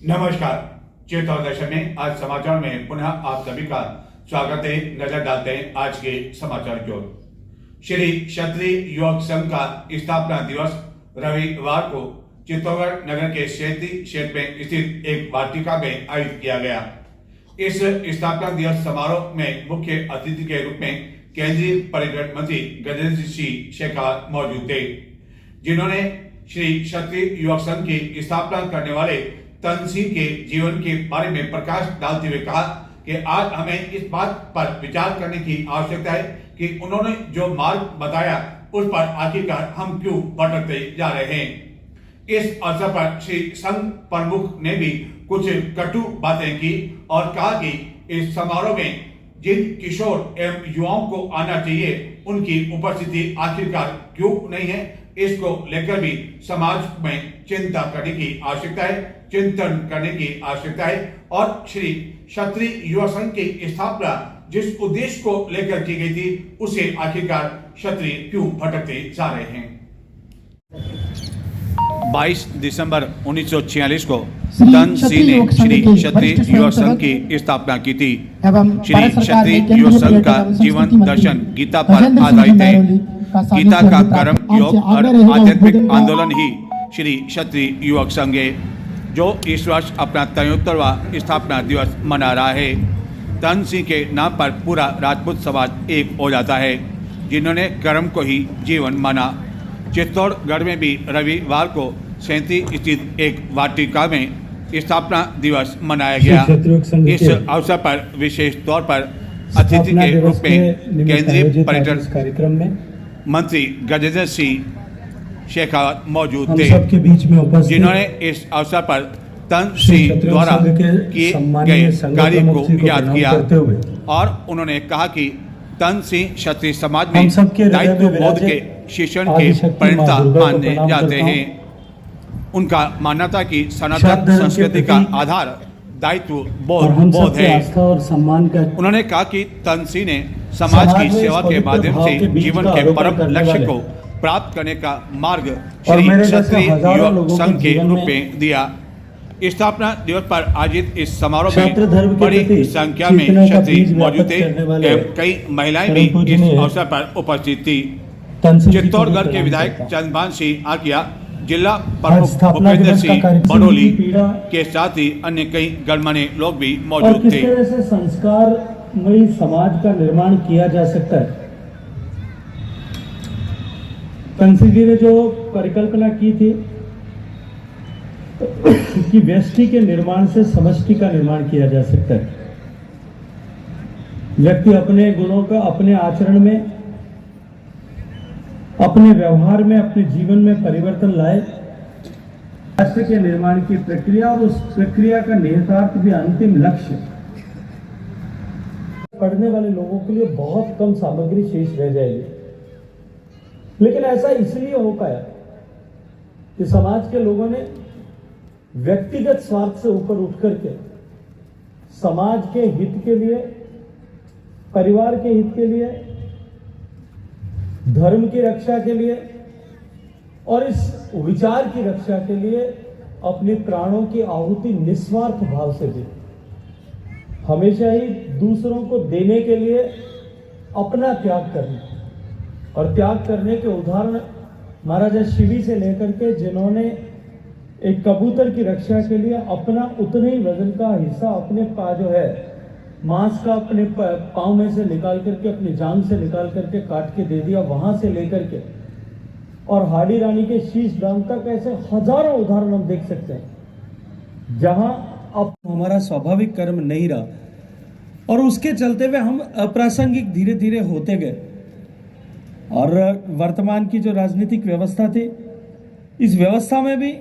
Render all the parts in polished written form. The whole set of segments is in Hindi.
नमस्कार। चेतावनी दर्शक में आज समाचार में पुनः आप सभी का स्वागत है। नजर डालते हैं आज के समाचार की ओर। श्री क्षत्रिय युवक संघ का स्थापना दिवस रविवार को चित्तौड़गढ़ नगर के शैती क्षेत्र में स्थित एक वाटिका में आयोजित किया गया। इस स्थापना दिवस समारोह में मुख्य अतिथि के रूप में केंद्रीय पर्यटन मंत्री गजेंद्र सिंह शेखावत मौजूद थे, जिन्होंने श्री क्षत्रिय युवक संघ की स्थापना करने वाले तन सिंह के जीवन के बारे में प्रकाश डालते हुए कहा कि आज हमें इस बात पर विचार करने की आवश्यकता है कि उन्होंने जो मार्ग बताया उस पर आखिरकार हम क्यों भटकते जा रहे हैं। इस अवसर पर श्री संघ प्रमुख ने भी कुछ कटु बातें की और कहा कि इस समारोह में जिन किशोर एवं युवाओं को आना चाहिए उनकी उपस्थिति आखिरकार क्यों नहीं है, इसको लेकर भी समाज में चिंता करने की आवश्यकता है, चिंतन करने की आवश्यकता है। और श्री क्षत्रिय युवा संघ की स्थापना जिस उद्देश्य को लेकर की गई थी उसे आखिरकार क्षत्रिय क्यों भटकते जा रहे हैं। 22 दिसंबर 1946 को तन सिंह ने श्री क्षत्रिय युवा संघ की स्थापना की थी। श्री क्षत्रिय युवा संघ का जीवन दर्शन गीता पर आधारित है। गीता का कर्म योग और आध्यात्मिक आंदोलन ही श्री क्षत्रिय युवक संघ है, जो इस वर्ष अपना 73वां स्थापना दिवस मना रहा है। तन सिंह के नाम पर पूरा राजपूत समाज एक हो जाता है, जिन्होंने कर्म को ही जीवन माना। चित्तौड़गढ़ में भी रविवार को सैंती स्थित एक वाटिका में स्थापना दिवस मनाया गया। इस अवसर पर विशेष तौर पर अतिथि के रूप में केंद्रीय पर्यटन कार्यक्रम में मंत्री गजेंद्र सिंह शेखावत मौजूद थे, जिन्होंने इस अवसर पर तन सिंह द्वारा किए गए कार्य को याद किया और उन्होंने कहा कि तन सिंह क्षत्रिय समाज में दायित्व बोध के शिक्षण के प्रणेता माने जाते हैं। उनका मानना था कि सनातन संस्कृति का आधार दायित्व बोध है। उन्होंने कहा कि तन सिंह ने समाज की सेवा के माध्यम से जीवन के परम लक्ष्य को प्राप्त करने का मार्ग श्री क्षत्रिय युवक संघ के रूप में दिया। स्थापना दिवस पर आयोजित इस समारोह में बड़ी संख्या में क्षत्रिय मौजूद थे एवं कई महिलाएं भी इस अवसर पर उपस्थित थी। चित्तौड़गढ़ के विधायक चंद्रभान सिंह आकिया, जिला प्रमुख भूपेंद्र सिंह बड़ोली के साथ ही अन्य कई गणमान्य लोग भी मौजूद थे। संस्कारमयी समाज का निर्माण किया जा सकता है। तन सिंह जी ने जो परिकल्पना की थी कि व्यष्टि के निर्माण से समष्टि का निर्माण किया जा सकता है। व्यक्ति अपने गुणों का अपने आचरण में, अपने व्यवहार में, अपने जीवन में परिवर्तन लाए। राष्ट्र के निर्माण की प्रक्रिया और उस प्रक्रिया का निहितार्थ भी अंतिम लक्ष्य। पढ़ने वाले लोगों के लिए बहुत कम सामग्री शेष रह जाएगी, लेकिन ऐसा इसलिए हो पाया कि समाज के लोगों ने व्यक्तिगत स्वार्थ से ऊपर उठ करके समाज के हित के लिए, परिवार के हित के लिए, धर्म की रक्षा के लिए और इस विचार की रक्षा के लिए अपने प्राणों की आहुति निस्वार्थ भाव से दी। हमेशा ही दूसरों को देने के लिए अपना त्याग करना, और त्याग करने के उदाहरण महाराजा शिवी से लेकर के, जिन्होंने एक कबूतर की रक्षा के लिए अपना उतने ही वजन का हिस्सा अपने जो है मांस का अपने पांव में से निकाल करके, अपनी जांग से निकाल करके काट के दे दिया, वहां से लेकर के और हाडी रानी के शीश दान तक ऐसे हजारों उदाहरण हम देख सकते हैं, जहां अब हमारा स्वाभाविक कर्म नहीं रहा और उसके चलते हुए हम अप्रासंगिक धीरे धीरे होते गए। और वर्तमान की जो राजनीतिक व्यवस्था थी, इस व्यवस्था में भी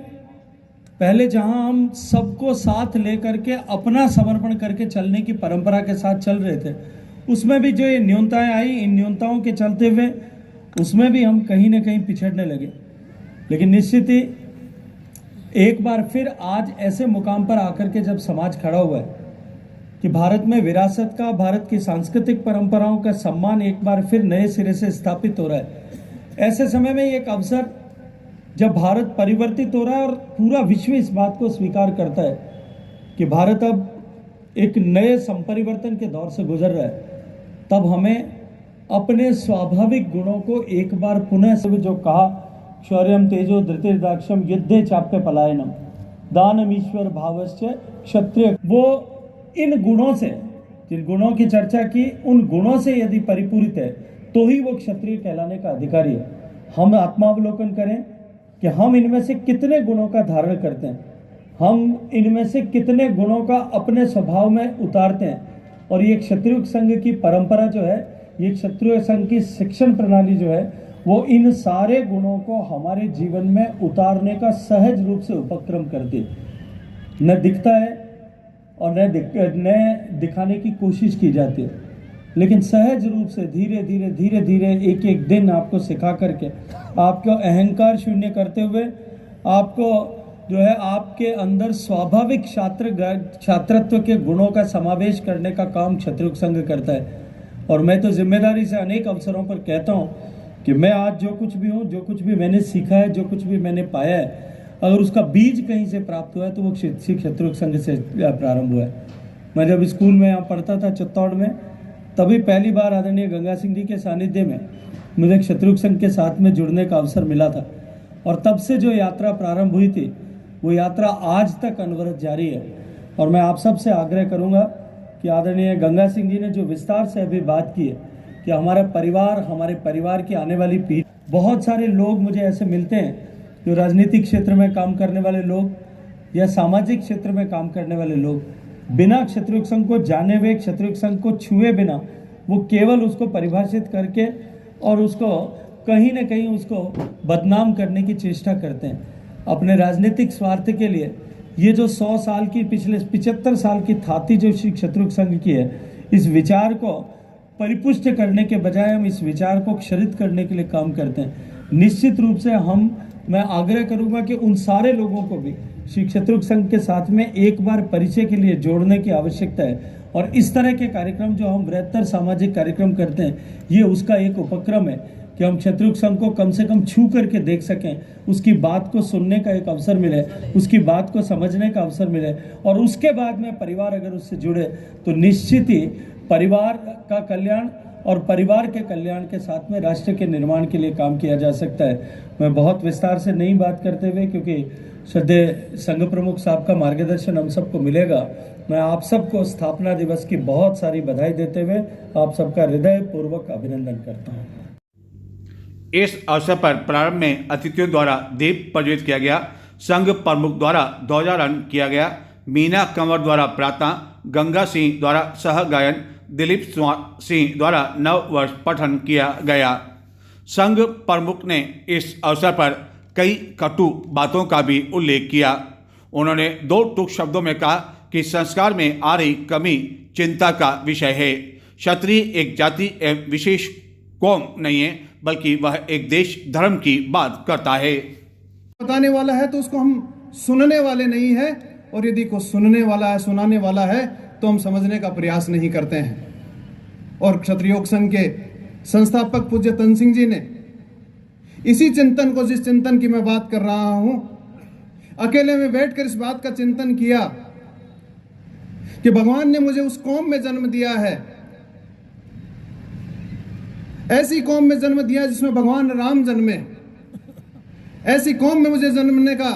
पहले जहां हम सबको साथ लेकर के अपना समर्पण करके चलने की परंपरा के साथ चल रहे थे, उसमें भी जो ये न्यूनताएं आई, इन न्यूनताओं के चलते हुए उसमें भी हम कहीं ना कहीं पिछड़ने लगे। लेकिन निश्चित ही एक बार फिर आज ऐसे मुकाम पर आकर के जब समाज खड़ा हुआ है कि भारत में विरासत का, भारत की सांस्कृतिक परंपराओं का सम्मान एक बार फिर नए सिरे से स्थापित हो रहा है, ऐसे समय में एक अवसर जब भारत परिवर्तित हो रहा है और पूरा विश्व इस बात को स्वीकार करता है कि भारत अब एक नए संपरिवर्तन के दौर से गुजर रहा है, तब हमें अपने स्वाभाविक गुणों को एक बार पुनः से जो कहा, शौर्यम तेजो धृतिर्दाक्षम युद्धे चाप्य पलायनम दानम ईश्वर भावश्च क्षत्रिय, वो इन गुणों से, जिन गुणों की चर्चा की, उन गुणों से यदि परिपूरित है तो ही वो क्षत्रिय कहलाने का अधिकारी है। हम आत्मावलोकन करें कि हम इनमें से कितने गुणों का धारण करते हैं, हम इनमें से कितने गुणों का अपने स्वभाव में उतारते हैं। और ये क्षत्रिय संघ की परंपरा जो है, ये क्षत्रिय संघ की शिक्षण प्रणाली जो है, वो इन सारे गुणों को हमारे जीवन में उतारने का सहज रूप से उपक्रम करती है। न दिखता है और न दिखाने की कोशिश की जाती है, लेकिन सहज रूप से धीरे धीरे एक एक दिन आपको सिखा करके, आपको अहंकार शून्य करते हुए, आपको जो है आपके अंदर स्वाभाविक छात्रत्व के गुणों का समावेश करने का काम क्षत्रिय संघ करता है। और मैं तो जिम्मेदारी से अनेक अवसरों पर कहता हूँ कि मैं आज जो कुछ भी हूँ, जो कुछ भी मैंने सीखा है, जो कुछ भी मैंने पाया है, अगर उसका बीज कहीं से प्राप्त हुआ है तो वो क्षत्रिय संघ से प्रारंभ हुआ है। मैं जब स्कूल में यहाँ पढ़ता था चित्तौड़ में, तभी पहली बार आदरणीय गंगा सिंह जी के सानिध्य में मुझे क्षत्रिय संघ के साथ में जुड़ने का अवसर मिला था। और तब से जो यात्रा प्रारंभ हुई थी, वो यात्रा आज तक अनवरत जारी है। और मैं आप सब से आग्रह करूँगा कि आदरणीय गंगा सिंह जी ने जो विस्तार से अभी बात की है कि हमारे परिवार की आने वाली पीढ़ी, बहुत सारे लोग मुझे ऐसे मिलते हैं जो राजनीतिक क्षेत्र में काम करने वाले लोग या सामाजिक क्षेत्र में काम करने वाले लोग, बिना क्षत्रिय संघ को जाने हुए, क्षत्रिय संघ को छुए बिना, वो केवल उसको परिभाषित करके और उसको कहीं न कहीं उसको बदनाम करने की चेष्टा करते हैं अपने राजनीतिक स्वार्थ के लिए। ये जो 100 साल की, पिछले 75 साल की थाती जो श्री क्षत्रिय संघ की है, इस विचार को परिपुष्ट करने के बजाय हम इस विचार को क्षरित करने के लिए काम करते हैं। निश्चित रूप से मैं आग्रह करूंगा कि उन सारे लोगों को भी श्री क्षत्रिय संघ के साथ में एक बार परिचय के लिए जोड़ने की आवश्यकता है। और इस तरह के कार्यक्रम जो हम बृहत्तर सामाजिक कार्यक्रम करते हैं, ये उसका एक उपक्रम है कि हम क्षत्रिय संघ को कम से कम छू करके देख सकें, उसकी बात को सुनने का एक अवसर मिले, उसकी बात को समझने का अवसर मिले, और उसके बाद में परिवार अगर उससे जुड़े तो निश्चित ही परिवार का कल्याण और परिवार के कल्याण के साथ में राष्ट्र के निर्माण के लिए काम किया जा सकता है। मैं बहुत विस्तार से नहीं बात करते हुए, क्योंकि श्रद्धेय संघ प्रमुख साहब का मार्गदर्शन हम सबको मिलेगा, मैं आप सबको स्थापना दिवस की बहुत सारी बधाई देते हुए आप सबका हृदय पूर्वक अभिनंदन करता हूँ। इस अवसर पर प्रारंभ में अतिथियों द्वारा दीप प्रज्वलित किया गया। संघ प्रमुख द्वारा ध्वजारोहण किया गया। मीना कंवर द्वारा प्रार्थना, गंगा सिंह द्वारा सह गायन, दिलीप सिंह द्वारा नव वर्ष पठन किया गया। संघ प्रमुख ने इस अवसर पर कई कटु बातों का भी उल्लेख किया। उन्होंने 2 टूक शब्दों में कहा कि संस्कार में आ रही कमी चिंता का विषय है। क्षत्रिय एक जाति एवं विशेष कौम नहीं है, बल्कि वह एक देश धर्म की बात करता है। बताने वाला है तो उसको हम सुनने वाले नहीं है, और यदि को सुनने वाला है, सुनाने वाला है, तो हम समझने का प्रयास नहीं करते हैं। और क्षत्रिय संघ के संस्थापक पूज्य तन सिंह जी ने इसी चिंतन को, जिस चिंतन की मैं बात कर रहा हूं, अकेले में बैठकर इस बात का चिंतन किया कि भगवान ने मुझे उस कौम में जन्म दिया है, ऐसी कौम में जन्म दिया जिसमें भगवान राम जन्मे, ऐसी कौम में मुझे जन्मने का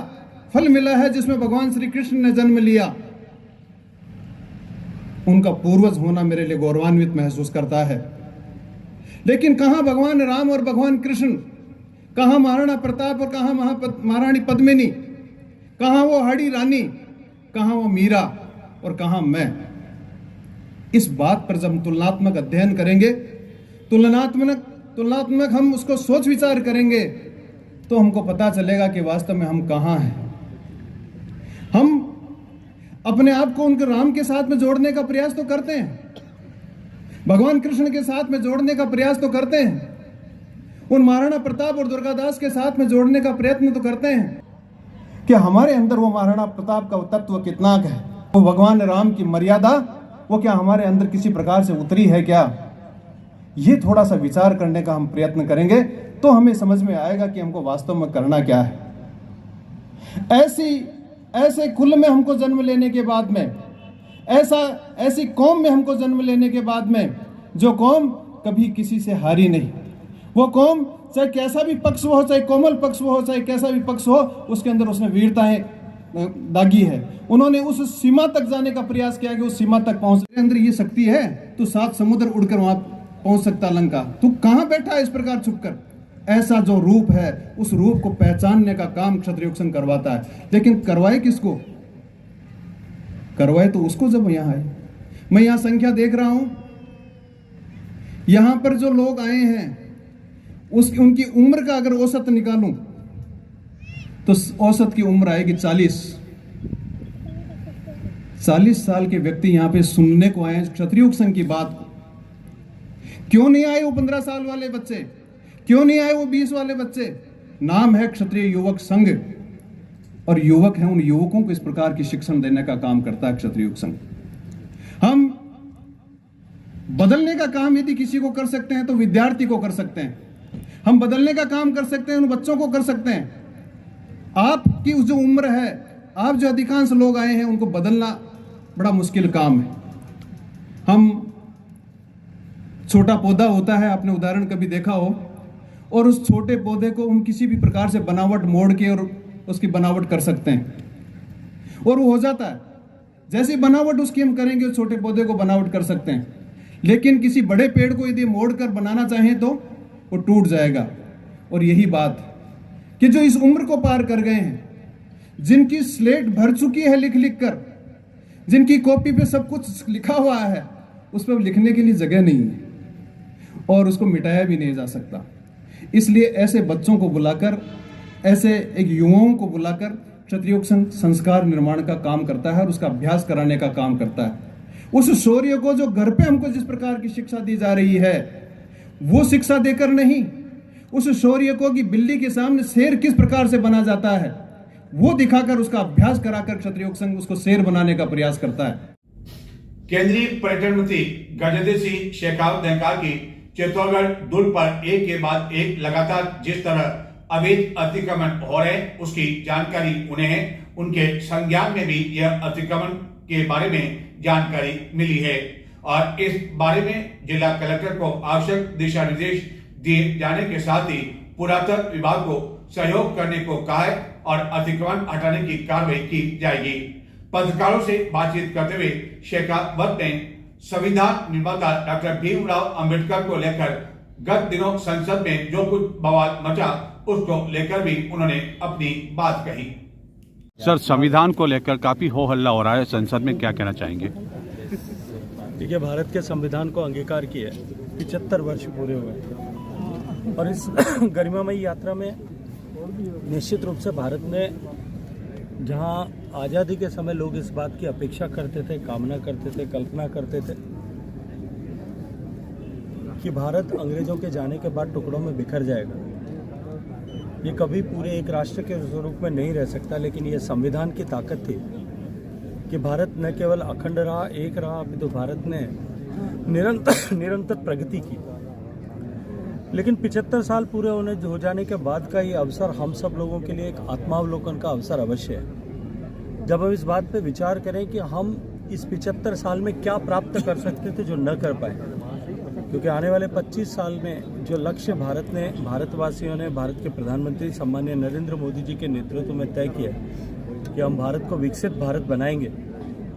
फल मिला है जिसमें भगवान श्री कृष्ण ने जन्म लिया। उनका पूर्वज होना मेरे लिए गौरवान्वित महसूस करता है। लेकिन कहां भगवान राम और भगवान कृष्ण, कहां महाराणा प्रताप और कहां महारानी पद्मिनी, कहां वो हाड़ी रानी, कहां वो मीरा और कहां मैं। इस बात पर जब हम तुलनात्मक अध्ययन करेंगे, तुलनात्मक हम उसको सोच विचार करेंगे, तो हमको पता चलेगा कि वास्तव में हम कहां हैं। हम अपने आप को उनके राम के साथ में जोड़ने का प्रयास तो करते हैं, भगवान कृष्ण के साथ में जोड़ने का प्रयास तो करते हैं, उन महाराणा प्रताप और दुर्गादास के साथ में जोड़ने का प्रयत्न तो करते हैं कि हमारे अंदर वो महाराणा प्रताप का तत्व कितना है, वो भगवान राम की मर्यादा, वो क्या हमारे अंदर किसी प्रकार से उतरी है क्या? ये थोड़ा सा विचार करने का हम प्रयत्न करेंगे तो हमें समझ में आएगा कि हमको वास्तव में करना क्या है। ऐसी ऐसे कुल में हमको जन्म लेने के बाद में, ऐसी कौम में हमको जन्म लेने के बाद में, जो कौम कभी किसी से हारी नहीं, वो कौम चाहे कैसा भी पक्ष हो, चाहे कोमल पक्ष हो, चाहे कैसा भी पक्ष हो, उसके अंदर उसने वीरताएं दागी है। उन्होंने उस सीमा तक जाने का प्रयास किया कि उस सीमा तक पहुंच। अंदर ये शक्ति है, तू 7 समुद्र उड़कर वहां पहुंच सकता लंका, तू कहां बैठा है इस प्रकार छुपकर? ऐसा जो रूप है, उस रूप को पहचानने का काम क्षत्रिय संघ करवाता है। लेकिन करवाए किसको? करवाए तो उसको जब यहां आए। मैं यहां संख्या देख रहा हूं, यहां पर जो लोग आए हैं उनकी उम्र का अगर औसत निकालूं तो औसत की उम्र आएगी 40 साल के व्यक्ति यहां पे सुनने को आए क्षत्रिय संघ की बात। क्यों नहीं आए वो 15 साल वाले बच्चे? क्यों नहीं आए वो 20 वाले बच्चे? नाम है क्षत्रिय युवक संघ, और युवक है, उन युवकों को इस प्रकार की शिक्षण देने का काम करता है क्षत्रिय संघ। हम बदलने का काम यदि किसी को कर सकते हैं तो विद्यार्थी को कर सकते हैं। हम बदलने का काम कर सकते हैं, उन बच्चों को कर सकते हैं। आपकी जो उम्र है, आप जो अधिकांश लोग आए हैं, उनको बदलना बड़ा मुश्किल काम है। हम छोटा पौधा होता है, आपने उदाहरण कभी देखा हो, और उस छोटे पौधे को हम किसी भी प्रकार से बनावट मोड़ के और उसकी बनावट कर सकते हैं और वो हो जाता है। जैसी बनावट उसकी हम करेंगे, उस छोटे पौधे को बनावट कर सकते हैं। लेकिन किसी बड़े पेड़ को यदि मोड़ कर बनाना चाहें तो वो टूट जाएगा। और यही बात कि जो इस उम्र को पार कर गए हैं, जिनकी स्लेट भर चुकी है लिख लिख कर, जिनकी कॉपी पे सब कुछ लिखा हुआ है, उस पर लिखने के लिए जगह नहीं है और उसको मिटाया भी नहीं जा सकता। इसलिए ऐसे बच्चों को बुलाकर, ऐसे एक युवाओं को बुलाकर क्षत्रिय संघ संस्कार निर्माण का काम करता है और उसका अभ्यास कराने का काम करता है। उस शौर्य को जो घर पे हमको जिस प्रकार की शिक्षा दी जा रही है, वो शिक्षा देकर नहीं, उस शौर्य को कि बिल्ली के सामने शेर किस प्रकार से बना जाता है, वो दिखाकर उसका अभ्यास कराकर क्षत्रिय संघ उसको शेर बनाने का प्रयास करता है। केंद्रीय पर्यटन मंत्री गजेंद्र सिंह शेखावत ने कहा कि चित्तौड़गढ़ दुर्ग पर एक के बाद एक लगातार जिस तरह अवैध अतिक्रमण हो रहे हैं, उसकी जानकारी उन्हें है। उनके संज्ञान में भी यह अतिक्रमण के बारे में जानकारी मिली है और इस बारे में जिला कलेक्टर को आवश्यक दिशा निर्देश दिए जाने के साथ ही पुरातत्व विभाग को सहयोग करने को कहा है और अतिक्रमण हटाने की कार्रवाई की जाएगी। पत्रकारों से बातचीत करते हुए शेखावत ने संविधान निर्माता डॉक्टर भीमराव अंबेडकर को लेकर गत दिनों संसद में जो कुछ बवाल मचा, उसको लेकर भी उन्होंने अपनी बात कही। सर, संविधान को लेकर काफी हो हल्ला हो रहा है संसद में, क्या कहना चाहेंगे? देखिए, भारत के संविधान को अंगीकार किए 75 वर्ष पूरे हुए और इस गरिमामयी यात्रा में निश्चित रूप से भारत ने, जहां आज़ादी के समय लोग इस बात की अपेक्षा करते थे, कामना करते थे, कल्पना करते थे कि भारत अंग्रेजों के जाने के बाद टुकड़ों में बिखर जाएगा, ये कभी पूरे एक राष्ट्र के स्वरूप में नहीं रह सकता। लेकिन ये संविधान की ताकत थी कि भारत न केवल अखंड रहा, एक रहा, अपितु भारत ने निरंतर प्रगति की। लेकिन 75 साल पूरे हो जाने के बाद का ये अवसर हम सब लोगों के लिए एक आत्मावलोकन का अवसर अवश्य है। जब हम इस बात पे विचार करें कि हम इस 75 साल में क्या प्राप्त कर सकते थे जो न कर पाए, क्योंकि आने वाले 25 साल में जो लक्ष्य भारतवासियों ने, भारत के प्रधानमंत्री सम्माननीय नरेंद्र मोदी जी के नेतृत्व में तय किया कि हम भारत को विकसित भारत बनाएंगे,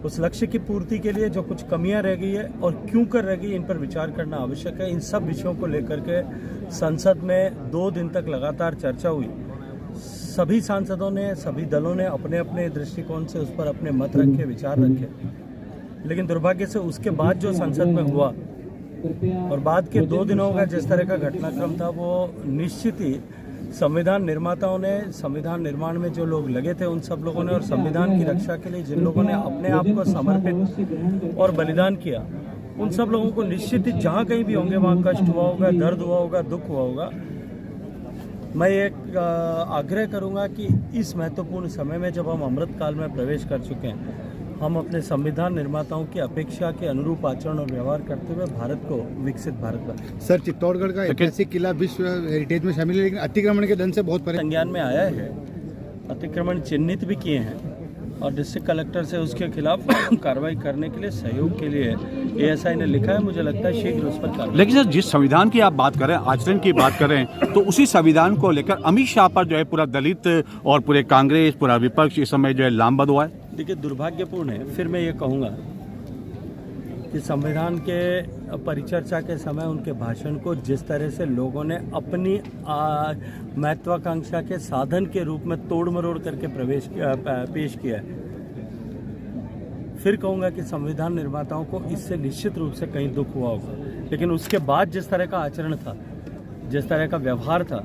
उस लक्ष्य की पूर्ति के लिए जो कुछ कमियां रह गई है और क्यों कर रह गई, इन पर विचार करना आवश्यक है। इन सब विषयों को लेकर के संसद में 2 दिन तक लगातार चर्चा हुई। सभी सांसदों ने, सभी दलों ने अपने अपने दृष्टिकोण से उस पर अपने मत रखे, विचार रखे। लेकिन दुर्भाग्य से उसके बाद जो संसद में हुआ और बाद के 2 दिनों का जिस तरह का घटनाक्रम था, वो निश्चित ही संविधान निर्माताओं ने, संविधान निर्माण में जो लोग लगे थे उन सब लोगों ने, और संविधान की रक्षा के लिए जिन लोगों ने अपने आप को समर्पित और बलिदान किया, उन सब लोगों को निश्चित ही जहाँ कहीं भी होंगे वहाँ कष्ट हुआ होगा, दर्द हुआ होगा, दुख हुआ होगा। मैं एक आग्रह करूँगा कि इस महत्वपूर्ण समय में जब हम अमृतकाल में प्रवेश कर चुके हैं, हम अपने संविधान निर्माताओं की अपेक्षा के अनुरूप आचरण और व्यवहार करते हुए भारत को विकसित भारत बनाए। सर, चित्तौड़गढ़ का ऐतिहासिक किला विश्व हेरिटेज में शामिल है, लेकिन अतिक्रमण के दंड से बहुत संज्ञान में आया है, अतिक्रमण चिन्हित भी किए हैं और डिस्ट्रिक्ट कलेक्टर से उसके खिलाफ कार्रवाई करने के लिए, सहयोग के लिए एएसआई ने लिखा है। मुझे लगता है शीघ्र उस पर कार्रवाई। लेकिन सर, जिस संविधान की आप बात कर रहे हैं, आचरण की बात कर रहे हैं, तो उसी संविधान को लेकर अमित शाह पर जो है पूरा दलित और पूरे कांग्रेस, पूरा विपक्ष इस समय जो है लामबंद हुआ है। देखिए, दुर्भाग्यपूर्ण है। फिर मैं ये कहूँगा कि संविधान के परिचर्चा के समय उनके भाषण को जिस तरह से लोगों ने अपनी महत्वाकांक्षा के साधन के रूप में तोड़ मरोड़ करके पेश किया है, फिर कहूँगा कि संविधान निर्माताओं को इससे निश्चित रूप से कहीं दुख हुआ होगा। लेकिन उसके बाद जिस तरह का आचरण था, जिस तरह का व्यवहार था,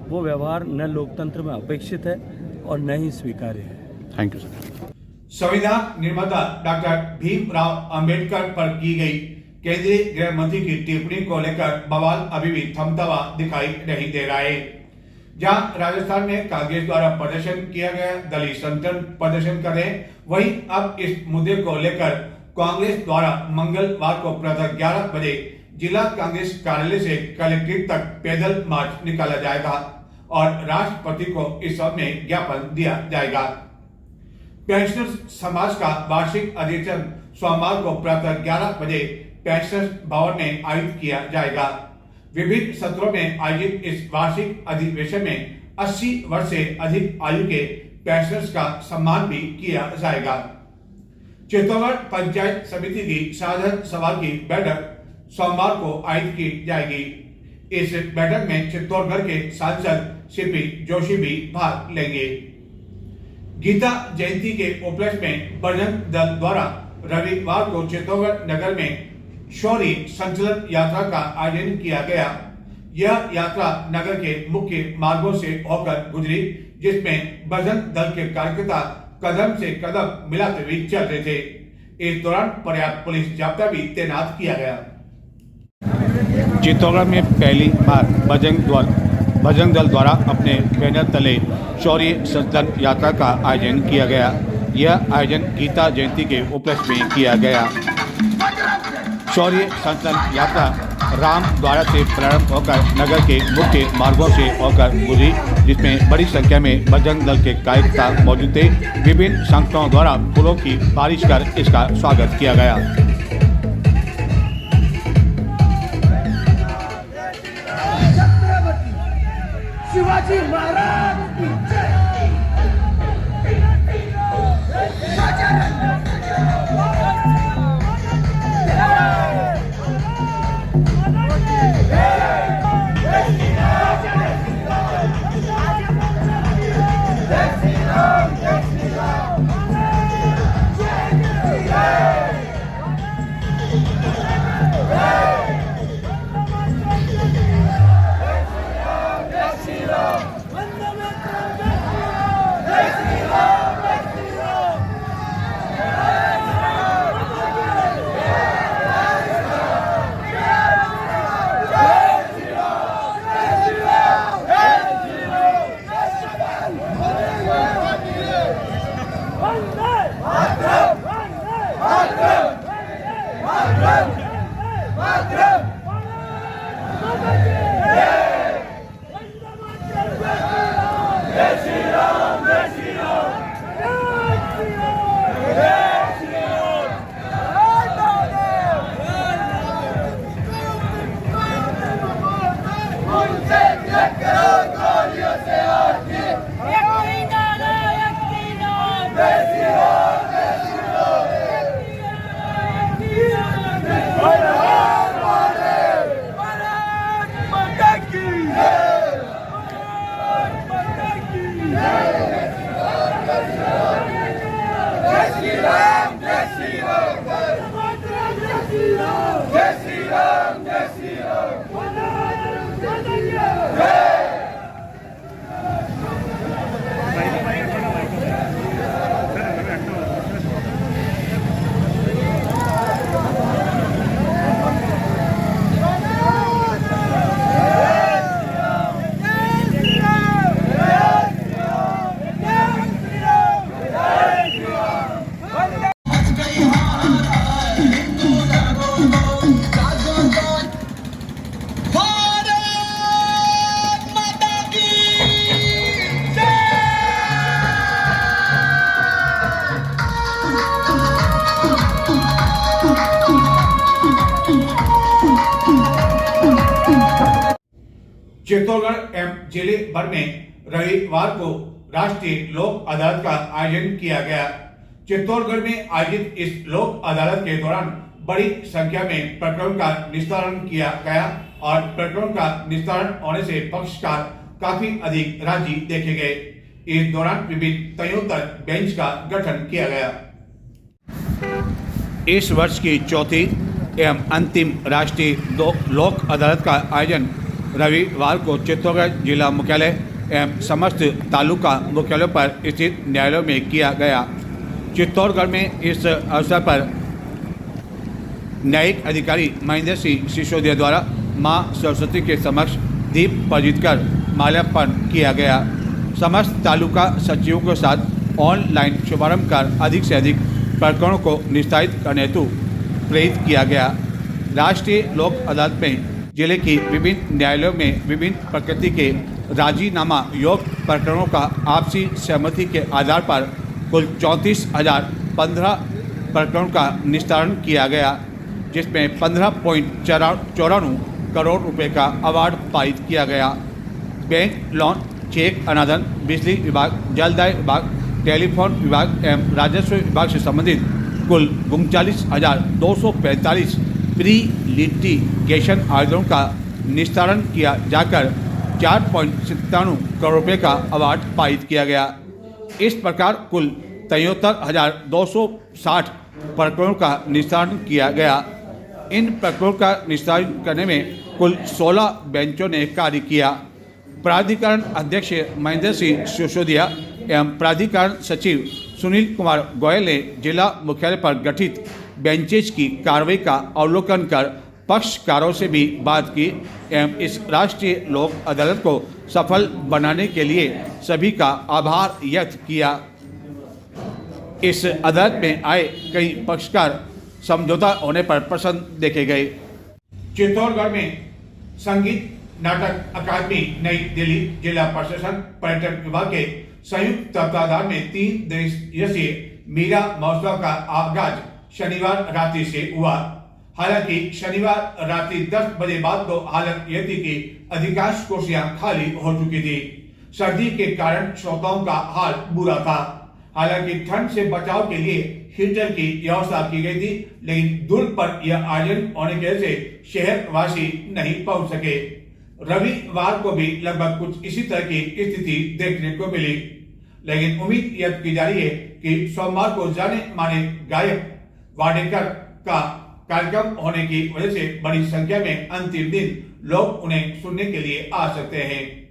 वो व्यवहार न लोकतंत्र में अपेक्षित है और न ही स्वीकार्य है। Thank you sir. संविधान निर्माता डॉक्टर भीमराव अंबेडकर पर की गई केंद्रीय गृह मंत्री की टिप्पणी को लेकर बवाल अभी भी थमता हुआ दिखाई नहीं दे रहा है। जहां राजस्थान में कांग्रेस द्वारा प्रदर्शन किया गया, दलित संगठन प्रदर्शन कर रहे, वहीं अब इस मुद्दे को लेकर कांग्रेस द्वारा मंगलवार को प्रातः 11 बजे जिला कांग्रेस कार्यालय से कलेक्ट्रेट तक पैदल मार्च निकाला जाएगा और राष्ट्रपति को इस संबंध में ज्ञापन दिया जाएगा। पेंशनर्स समाज का वार्षिक अधिवेशन सोमवार को प्रातः 11 बजे पेंशनर्स भवन में आयोजित किया जाएगा। विभिन्न सत्रों में आयोजित इस वार्षिक अधिवेशन में 80 वर्ष से अधिक आयु के पेंशनर्स का सम्मान भी किया जाएगा। चित्तौड़गढ़ पंचायत समिति की साधारण सभा की बैठक सोमवार को आयोजित की जाएगी। इस बैठक में चित्तौड़गढ़ के सांसद सीपी जोशी भी भाग लेंगे। गीता जयंती के उपलक्ष्य में बजरंग दल द्वारा रविवार को चित्तौड़गढ़ नगर में शौर्य संचलन यात्रा का आयोजन किया गया। यह यात्रा नगर के मुख्य मार्गों से होकर गुजरी, जिसमें बजरंग दल के कार्यकर्ता कदम से कदम मिलाते हुए चल रहे थे। इस दौरान पर्याप्त पुलिस जाब्ता भी तैनात किया गया। चित्तौड़गढ़ में पहली बार बजरंग दल द्वारा अपने बैनर तले शौर्य संचलन यात्रा का आयोजन किया गया। यह आयोजन गीता जयंती के उपलक्ष्य में किया गया। शौर्य संचलन यात्रा राम द्वारा से प्रारंभ होकर नगर के मुख्य मार्गों से होकर गुजरी, जिसमें बड़ी संख्या में बजरंग दल के कार्यकर्ता मौजूद थे। विभिन्न संगठनों द्वारा फूलों की बारिश कर इसका स्वागत किया गया। शिवाजी महाराज की जय। चित्तौड़गढ़ एवं जिले भर में रविवार को राष्ट्रीय लोक अदालत का आयोजन किया गया। चित्तौड़गढ़ में आयोजित इस लोक अदालत के दौरान बड़ी संख्या में प्रकरणों का निस्तारण किया गया और प्रकरणों का निस्तारण होने से पक्षकार काफी अधिक राजी देखे गए। इस दौरान विभिन्न तयों तक बेंच का गठन किया गया। इस वर्ष की चौथी एवं अंतिम राष्ट्रीय लोक अदालत का आयोजन रविवार को चित्तौड़गढ़ जिला मुख्यालय एवं समस्त तालुका मुख्यालयों पर स्थित न्यायालयों में किया गया। चित्तौड़गढ़ में इस अवसर पर न्यायिक अधिकारी महेंद्र सिंह सिसोदिया द्वारा मां सरस्वती के समक्ष दीप प्रज्वलित कर माल्यार्पण किया गया। समस्त तालुका सचिवों के साथ ऑनलाइन शुभारंभ कर अधिक से अधिक प्रकरणों को निस्तारित करने हेतु प्रेरित किया गया। राष्ट्रीय लोक अदालत में जिले की विभिन्न न्यायालयों में विभिन्न प्रकृति के राजीनामा योग्य प्रकरणों का आपसी सहमति के आधार पर कुल 34,015 प्रकरणों का निस्तारण किया गया, जिसमें 15.94 करोड़ रुपए का अवार्ड पारित किया गया। बैंक लोन, चेक अनादन, बिजली विभाग, जलदाय विभाग, टेलीफोन विभाग एवं राजस्व विभाग से संबंधित कुल 39,245 प्री लिटिगेशन आवेदनों का निस्तारण किया जाकर 4.97 करोड़ रुपए का अवार्ड पारित किया गया। इस प्रकार कुल 73,260 प्रकरणों का निस्तारण किया गया। इन प्रकरणों का निस्तारण करने में कुल 16 बेंचों ने कार्य किया। प्राधिकरण अध्यक्ष महेंद्र सिंह सिसोदिया एवं प्राधिकरण सचिव सुनील कुमार गोयल ने जिला मुख्यालय पर गठित बेंचेज की कार्रवाई का अवलोकन कर पक्षकारों से भी बात की एवं इस राष्ट्रीय लोक अदालत को सफल बनाने के लिए सभी का आभार व्यक्त किया। इस अदालत में आए कई पक्षकार समझौता होने पर प्रसन्न देखे गए। चित्तौड़गढ़ में संगीत नाटक अकादमी नई दिल्ली जिला प्रशासन पर्यटन विभाग के संयुक्त तत्वाधान में 3 दिवसीय मीरा महोत्सव का आगाज शनिवार रात्रि से हुआ। हालांकि शनिवार रात्रि 10 बजे बाद तो हालत यह थी कि अधिकांश कुर्सियां खाली हो चुकी थी। सर्दी के कारण श्रोताओं का हाल बुरा था। हालांकि ठंड से बचाव के लिए हीटर की व्यवस्था की गई थी, लेकिन दुर्ग पर यह आयोजन होने की वजह से शहरवासी नहीं पहुंच सके। रविवार को भी लगभग कुछ इसी तरह की स्थिति देखने को मिली, लेकिन उम्मीद यह की जा रही है कि सोमवार को जाने माने गायक वाडेकर का कार्यक्रम होने की वजह से बड़ी संख्या में अंतिम दिन लोग उन्हें सुनने के लिए आ सकते हैं।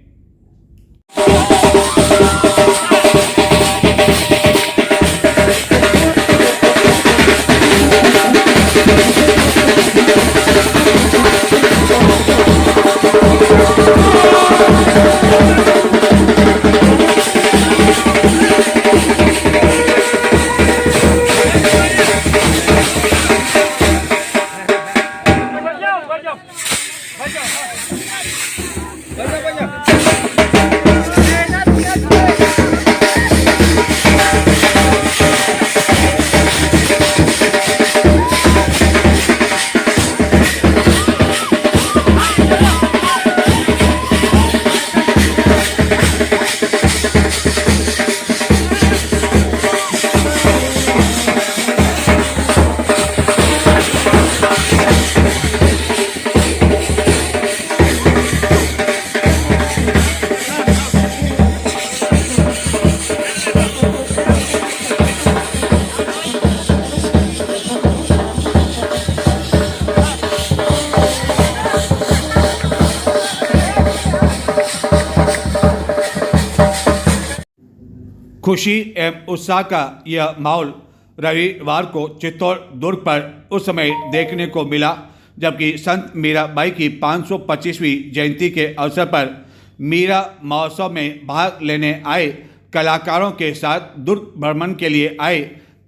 खुशी एवं उत्साह का यह माहौल रविवार को चित्तौड़ दुर्ग पर उस समय देखने को मिला जबकि संत मीराबाई की 525वीं जयंती के अवसर पर मीरा महोत्सव में भाग लेने आए कलाकारों के साथ दुर्ग भ्रमण के लिए आए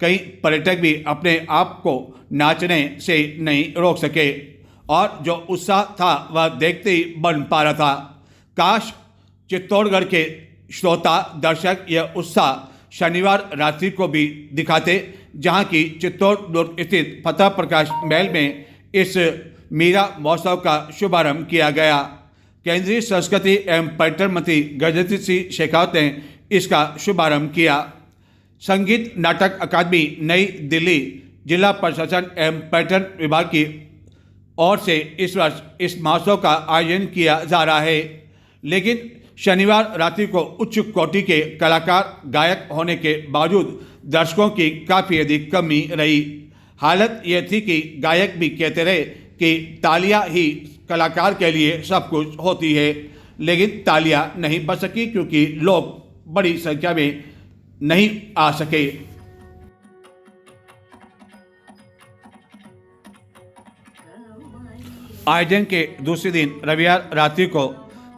कई पर्यटक भी अपने आप को नाचने से नहीं रोक सके और जो उत्साह था वह देखते ही बन पा रहा था। काश चित्तौड़गढ़ के श्रोता दर्शक यह उत्साह शनिवार रात्रि को भी दिखाते, जहां की चित्तौड़ दुर्ग स्थित फतेह प्रकाश महल में इस मीरा महोत्सव का शुभारंभ किया गया। केंद्रीय संस्कृति एवं पर्यटन मंत्री गजेंद्र सिंह शेखावत ने इसका शुभारंभ किया। संगीत नाटक अकादमी नई दिल्ली जिला प्रशासन एवं पर्यटन विभाग की ओर से इस वर्ष इस महोत्सव का आयोजन किया जा रहा है, लेकिन शनिवार रात्रि को उच्च कोटि के कलाकार गायक होने के बावजूद दर्शकों की काफ़ी अधिक कमी रही। हालत यह थी कि गायक भी कहते रहे कि तालियां ही कलाकार के लिए सब कुछ होती है, लेकिन तालियां नहीं बज सकी क्योंकि लोग बड़ी संख्या में नहीं आ सके। आयोजन के दूसरे दिन रविवार रात्रि को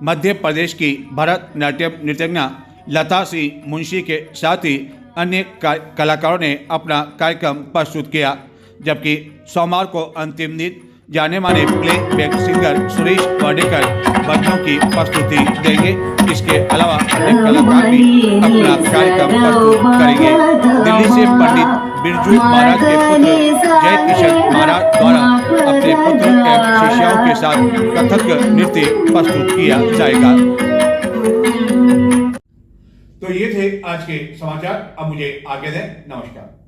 मध्य प्रदेश की भरतनाट्यम नृत्यज्ञा लता सिंह मुंशी के साथ ही अन्य कलाकारों ने अपना कार्यक्रम प्रस्तुत किया, जबकि सोमवार को अंतिम दिन जाने माने प्लेबैक सिंगर सुरेश वाडेकर बच्चों की प्रस्तुति देंगे। इसके अलावा अन्य कलाकार भी अपना कार्यक्रम प्रस्तुत करेंगे। दिल्ली से पंडित बिरजू महाराज के पुत्र जय किशन महाराज द्वारा अपने पुत्र एवं शिष्यों के साथ कथक नृत्य प्रस्तुत किया जाएगा। तो ये थे आज के समाचार। अब मुझे आगे दें। नमस्कार।